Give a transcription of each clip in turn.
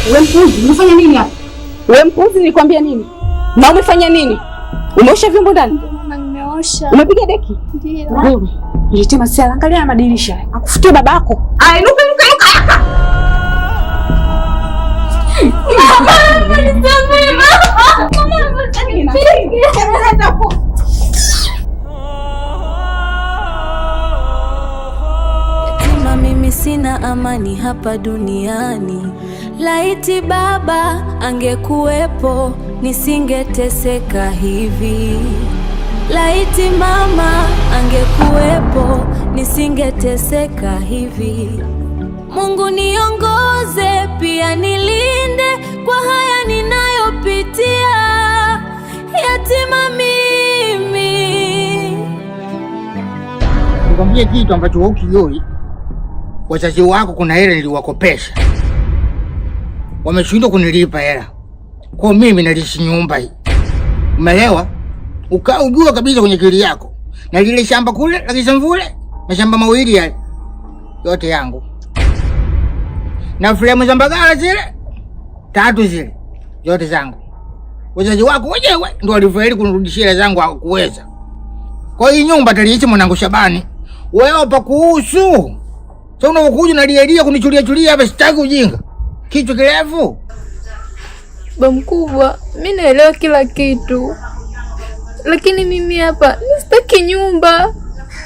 Wewe mpuzi, umefanya nini hapa? Wewe mpuzi, nilikwambia nini? Na umefanya nini? Umeosha vyombo ndani? Mama, nimeosha. Umepiga deki? Ndio. Wewe, nilitema siala, angalia na madirisha. Akufutie babako. Ai, nuka. Yatima mimi sina amani hapa duniani. Laiti baba angekuwepo nisingeteseka hivi. Laiti mama angekuwepo nisingeteseka hivi. Mungu niongoze pia nilinde kwa haya ninayopitia. Yatima mimi. Nikwambie kitu ambacho hukijui. Wazazi wako kuna hela niliwakopesha. Wameshindwa kunilipa hela. Kwa mimi nalishi nyumba hii. Umeelewa? Ujua kabisa kwenye kili yako. Na lile shamba kule la Kisamvule, mashamba mawili yale yote yangu. Na fremu za Mbagala zile 3 zile zote zangu. Wazazi wako wenyewe ndio walifeli kunirudishia hela zangu hakuweza. Kwa hiyo nyumba taliishi mwanangu Shabani. Wewe hapa kuhusu. Sasa unakuja na lielia kunichulia hapa, sitaki ujinga. Kichwa kirefu. Baba mkubwa, mimi naelewa kila kitu. Lakini mimi hapa sitaki nyumba.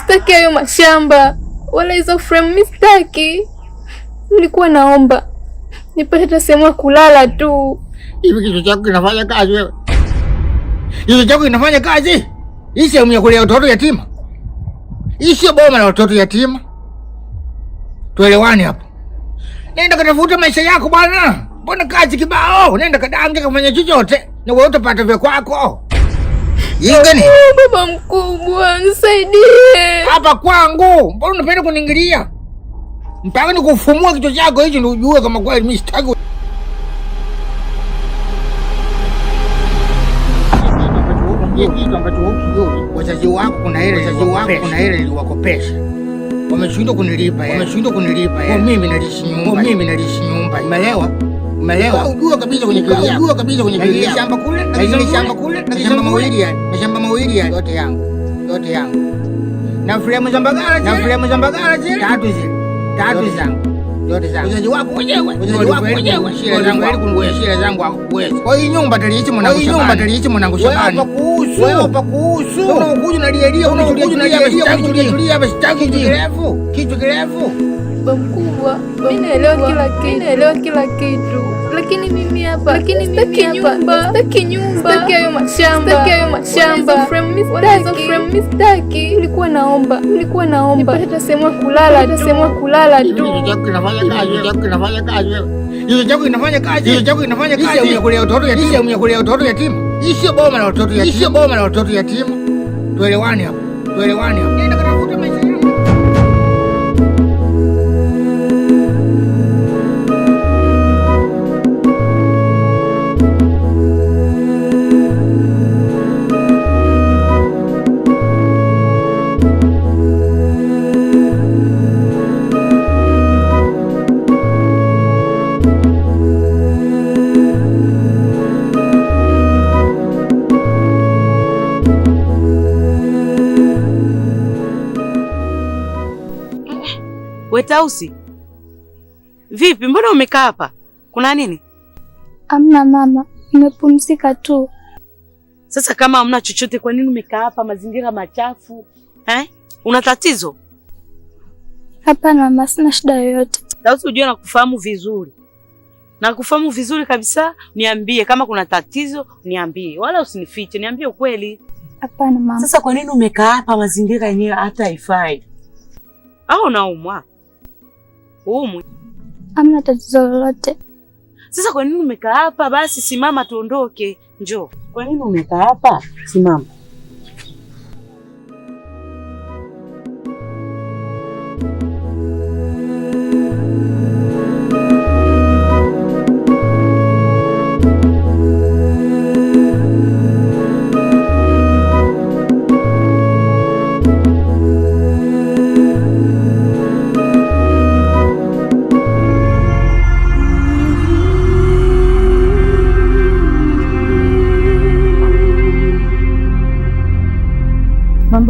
Sitaki hayo mashamba. Wala hizo frame mimi sitaki. Nilikuwa naomba nipate sehemu ya kulala tu. Hivi kitu chako kinafanya kazi wewe? Hivi chako kinafanya kazi? Hii sehemu ya kulea watoto yatima. Hii sio boma la watoto yatima. Tuelewane hapo. Nenda katafuta maisha yako bwana. Mbona kazi kibao? Nenda kadange kufanya chochote. Na wewe utapata vya kwako. Yingani? Baba mkubwa, nisaidie. Hapa kwangu. Mbona unapenda kuniingilia? Mpaka nikufumua kichwa chako hicho ndio ujue kama kweli mimi sitaki. Kitu ambacho hukijui. Wazazi wako kuna hela niliwakopesha. Wameshindwa kunilipa hela. Kwa mimi nalishi nyumba. Umeelewa? Ujua kabisa kwenye kili yako. Shamba kule, mashamba mawili yale yote yangu. Na fremu za Mbagala zile 3 zangu. Yote zangu. Wazazi wako wenyewe shida zangu hakuweza. Kwa hiyo nyumba taliishi mwanangu Shabani. Wewe hapa kuhusu. Unakuja na lielia kunichulia hapa, sitaki kirefu. Kichwa kirefu. Baba mkubwa, mimi naelewa kila kitu. Lakini mimi hapa sitaki nyumba. Sitaki hayo mashamba. Frame mimi sitaki. Nilikuwa naomba nipate sehemu ya kulala tu. Hiyo chako kinafanya kazi wewe. Hiyo chako kinafanya kazi. Hii sehemu ya kulea watoto yatima. Hii sio boma la watoto yatima. Tuelewane hapo. Nenda katafuta maisha yako. Wetausi, vipi? Mbona umekaa hapa? Kuna nini? Amna mama, nimepumzika tu. Sasa kama hamna chochote, kwa nini umekaa hapa? Mazingira machafu Una tatizo? Hapana mama, sina shida yoyote. Tausi, unajua nakufahamu vizuri kabisa. Niambie kama kuna tatizo, niambie, wala usinifiche, niambie ukweli. Hapana mama. Sasa kwa nini umekaa hapa? Mazingira yenyewe hata haifai. Au unaumwa? Hamna tatizo lolote. Sasa kwa nini umekaa hapa? Basi simama tuondoke. Njoo. Kwa nini umekaa hapa? Simama.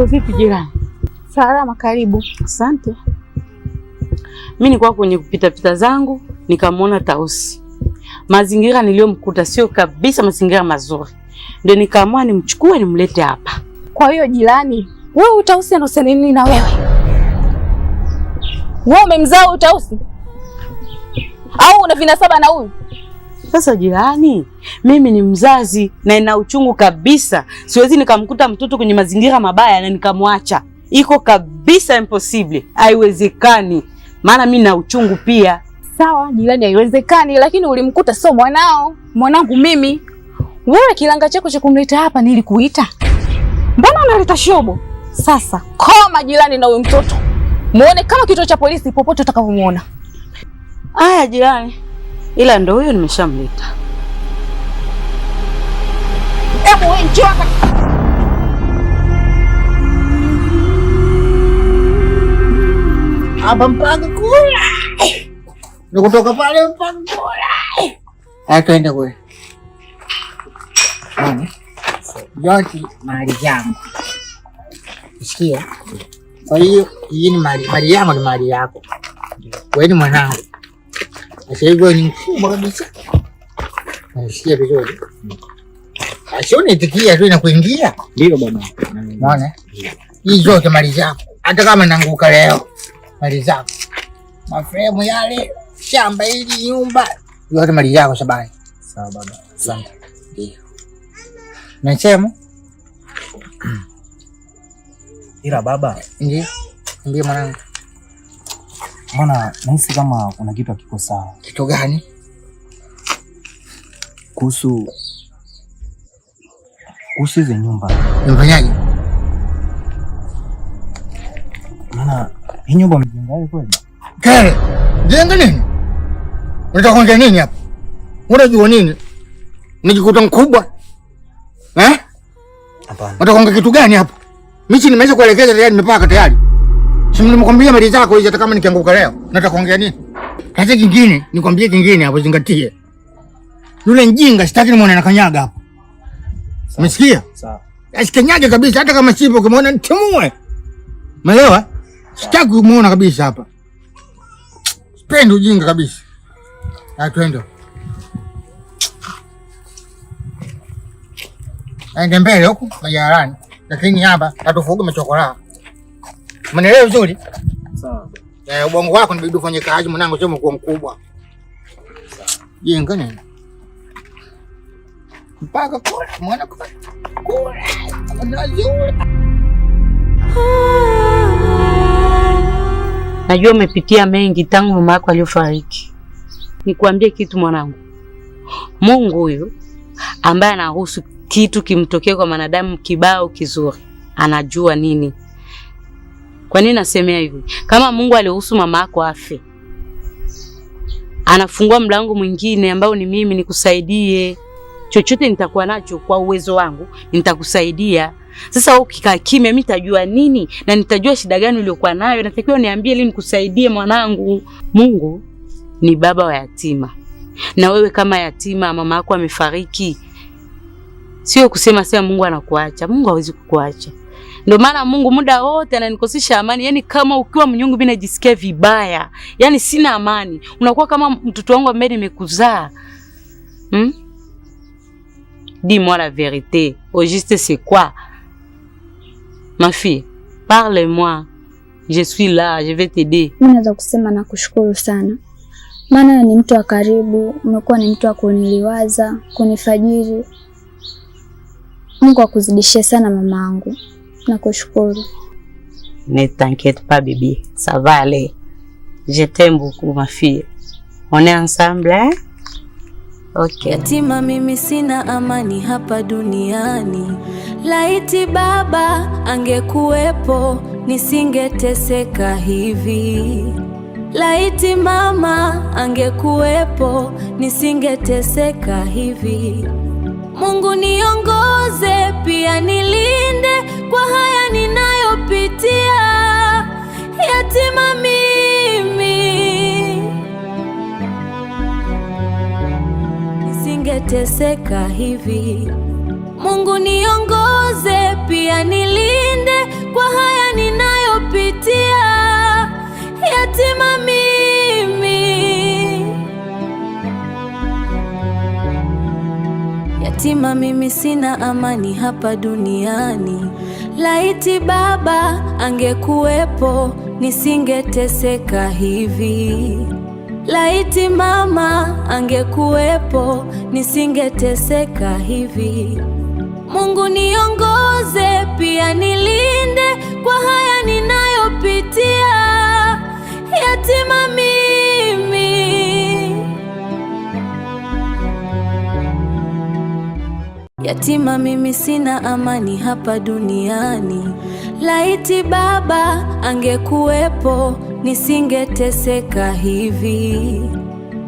Mambo vipi jirani? Salama, karibu. Asante. Mimi nilikuwa kwenye kupita zangu nikamwona Tausi. Mazingira niliyomkuta sio kabisa mazingira mazuri. Ndio nikaamua nimchukue nimlete hapa. Kwa hiyo jirani, wewe Tausi anahusiana nini na wewe? Wewe umemzaa Tausi? Au una vinasaba na huyu? Sasa jirani, mimi ni mzazi na ina uchungu kabisa. Siwezi nikamkuta mtoto kwenye mazingira mabaya na nikamwacha. Iko kabisa impossible. Haiwezekani. Maana mimi na uchungu pia. Sawa, jirani, haiwezekani, lakini ulimkuta sio mwanao. Mwanangu mimi. Wewe kilanga chako cha kumleta hapa nilikuita. Mbona unaleta shobo? Sasa, koma jirani na huyo mtoto. Muone kama kituo cha polisi popote utakapomuona. Aya jirani. Ila ndio huyo nimeshamleta. Hebu wewe njoo hapa. Hapa mpaka kula. Nikutoka pale mpaka kula. Twende kule. Yote mali yangu. Sikia. Kwa hiyo hii ni mali yangu, ni mali yako. Wewe ni mwanangu. Sasa hivi ni mkubwa kabisa. Sikia vizuri. Asione itikia tu inakuingia. Ndio baba. Unaona? Hii zote mali zako. Hata kama nanguka leo. Mali zako. Mafremu yale, shamba hili, nyumba. Yote mali yako Shabani. Sawa baba. Asante. Ndio. Nasema? Ila baba. Ndio mwanangu. Mbona nahisi kama kuna kitu hakiko sawa. Kitu gani? Kuhusu hizo nyumba. Mfanyaje? Maana hii nyumba umejenga wewe kweli? Kale, jenga nini? Unataka kuongea nini hapa? Unajua nini? Unajikuta mkubwa? Hapana. Unataka kuongea kitu gani hapa? Mimi nimeweza kuelekeza tayari, nimepaka tayari. Si nimekuambia mali zako hizo, hata kama nikianguka leo. Unataka kuongea nini? Kaza kingine, nikwambie kingine hapo, zingatie. Yule mjinga sitaki nimuone anakanyaga hapa. Umesikia? Sawa. Asikanyage kabisa, hata kama sipo ukimwona nitimue. Umeelewa? Sitaki kumuona kabisa hapa. Sipendi ujinga kabisa. Twende. Aende mbele huko majarani. Lakini hapa hatufuge machokoraa. Umeelewa vizuri? Sawa. Ubongo wako nibidi ufanye kazi mwanangu, sio mkuu mkubwa. Jenga nini? Mpaka kula mwana kula. Najua umepitia mengi tangu mama yako aliyofariki. Nikwambie kitu mwanangu. Mungu huyu ambaye anaruhusu kitu kimtokee kwa wanadamu kibao kizuri, anajua nini. Kwa nini nasemea hivi? Kama Mungu aliruhusu mama yako afe, anafungua mlango mwingine ambao ni mimi nikusaidie. Chochote nitakuwa nacho kwa uwezo wangu, nitakusaidia. Sasa wewe ukikaa kimya, mimi nitajua nini na nitajua shida gani uliyokuwa nayo. Natakiwa niambie ili nikusaidie mwanangu. Mungu ni baba wa yatima. Na wewe kama yatima, mama yako amefariki. Sio kusema sasa Mungu anakuacha. Mungu hawezi kukuacha. Ndio maana Mungu muda wote ananikosesha amani. Yaani kama ukiwa mnyonge mimi najisikia vibaya. Yaani sina amani. Unakuwa kama mtoto wangu ambaye nimekuzaa. Dis-moi la vérité. Au juste c'est quoi? Ma fille, parle-moi. Je suis là, je vais t'aider. Mimi naweza kusema nakushukuru sana. Maana ni mtu wa karibu, umekuwa ni mtu wa kuniliwaza, kunifajiri. Mungu akuzidishie sana mamangu. Nakushukuru. Ne t'inquiète pas bébé, ça va aller. Je t'aime beaucoup ma fille. On est ensemble, hein? Okay. Yatima mimi sina amani hapa duniani. Laiti baba angekuwepo nisingeteseka hivi. Laiti mama angekuwepo nisingeteseka hivi. Mungu niongoze pia nilinde kwa haya ninayopitia. Yatima mimi nisingeteseka hivi. Mungu niongoze niongoze, pia nilinde kwa haya ninayopitia. Yatima mimi, yatima mimi, sina amani hapa duniani. Laiti baba angekuwepo, nisingeteseka hivi. Laiti mama angekuwepo, nisingeteseka hivi. Mungu niongoze, pia nilinde kwa haya ninayopitia. Yatima mimi, yatima mimi, sina amani hapa duniani. Laiti baba angekuwepo, nisingeteseka hivi.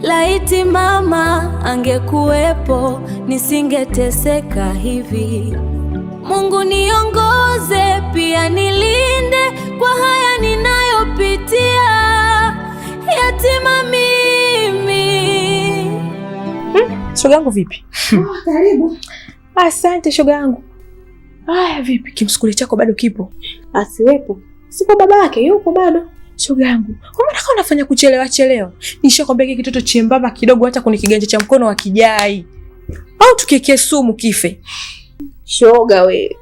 Laiti mama angekuwepo, nisingeteseka hivi. Mungu niongoze, pia nilinde kwa haya ninayopitia. Yatima mimi. Shoga yangu vipi? Karibu. Asante shoga yangu. Haya vipi? Kimsukuli chako bado kipo? Asiwepo. Sipo baba yake yupo bado. Shoga yangu, mbona kama unafanya kuchelewa? Nishakwambia hiki kitoto chembamba kidogo hata kwenye kiganja cha mkono wa kijai. Au tukiekee sumu kife. Shoga we.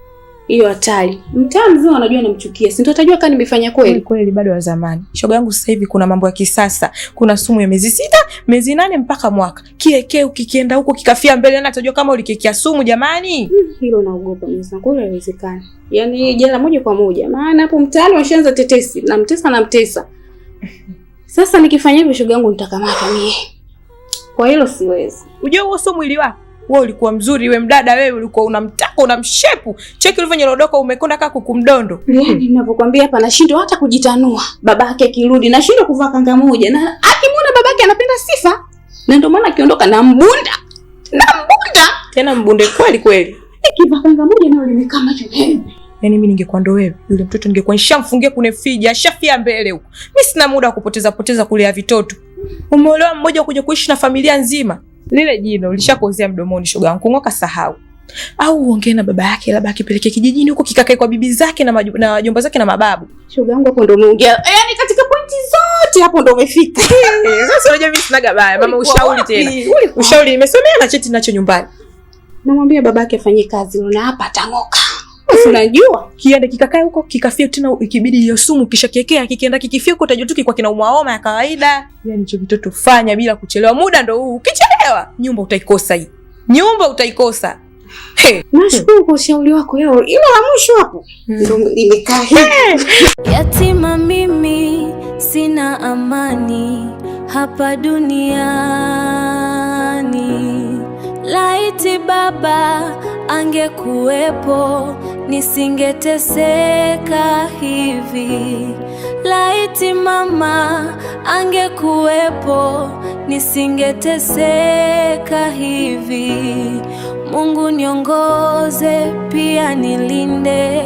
Hiyo hatari. Mtaa mzima unajua namchukia. Si ndio utajua kama nimefanya kweli? Kweli bado wa zamani. Shoga yangu sasa hivi kuna mambo ya kisasa. Kuna sumu ya miezi 6, miezi 8 mpaka mwaka. Kiekee ukikienda huko kikafia mbele na utajua kama ulikekea sumu jamani. Hilo naogopa mimi. Kweli haiwezekani. Yaani jela moja kwa moja. Maana hapo mtaani washaanza tetesi. Namtesa. Sasa nikifanya hivyo shoga yangu nitakamata mie. Kwa hilo siwezi. Unajua huo sio mwili wako. Wewe ulikuwa mzuri, wewe mdada, wewe ulikuwa unamtaka, unamshepu. Cheki ulivyonyorodoka umekonda kaka kukumdondo. Yaani ninapokuambia hapa nashindwa hata kujitanua. Babake akirudi nashindwa kuvaa kanga moja. Na akimwona babake anapenda sifa. Na ndio maana akiondoka na mbunda. Tena mbunde kweli. Ikivaa kanga moja nao limekaa macho. Yaani mimi ningekuwa ndo wewe, yule mtoto ningekuwa nishamfungia kune friji, ashafia mbele huko. Mimi sina muda wa kupoteza kulea vitoto. Umeolewa mmoja kuja kuishi na familia nzima. Lile jino lishakozea mdomoni shoga yangu, ngoka sahau. Au uongee na baba yake, labda akipeleke kijijini huko kikakae kwa bibi zake na wajomba zake na mababu. Shoga yangu hapo ndo umeongea. Yaani katika pointi zote hapo ndo umefika. Sasa unajua mimi sina gabaya, mama ushauri tena. Ushauri nimesomea na cheti nacho nyumbani. Namwambia babake afanye kazi na hapa atang'oka. Unajua? Kiende kikakae huko kikafia tena ikibidi hiyo sumu kisha kiekea kikienda kikifia huko utajutuki kwa kina homa ya kawaida. Yaani hicho kitoto fanya bila kuchelewa, muda ndo huu. Ukichelewa nyumba utaikosa hii. Nyumba utaikosa. Nashukuru kwa ushauri wako hilo. Ila la mwisho hapo ndo limekaa hivi. Yatima mimi, sina amani hapa duniani. Laiti baba angekuwepo, nisingeteseka hivi. Laiti mama angekuwepo, nisingeteseka hivi. Mungu niongoze, pia nilinde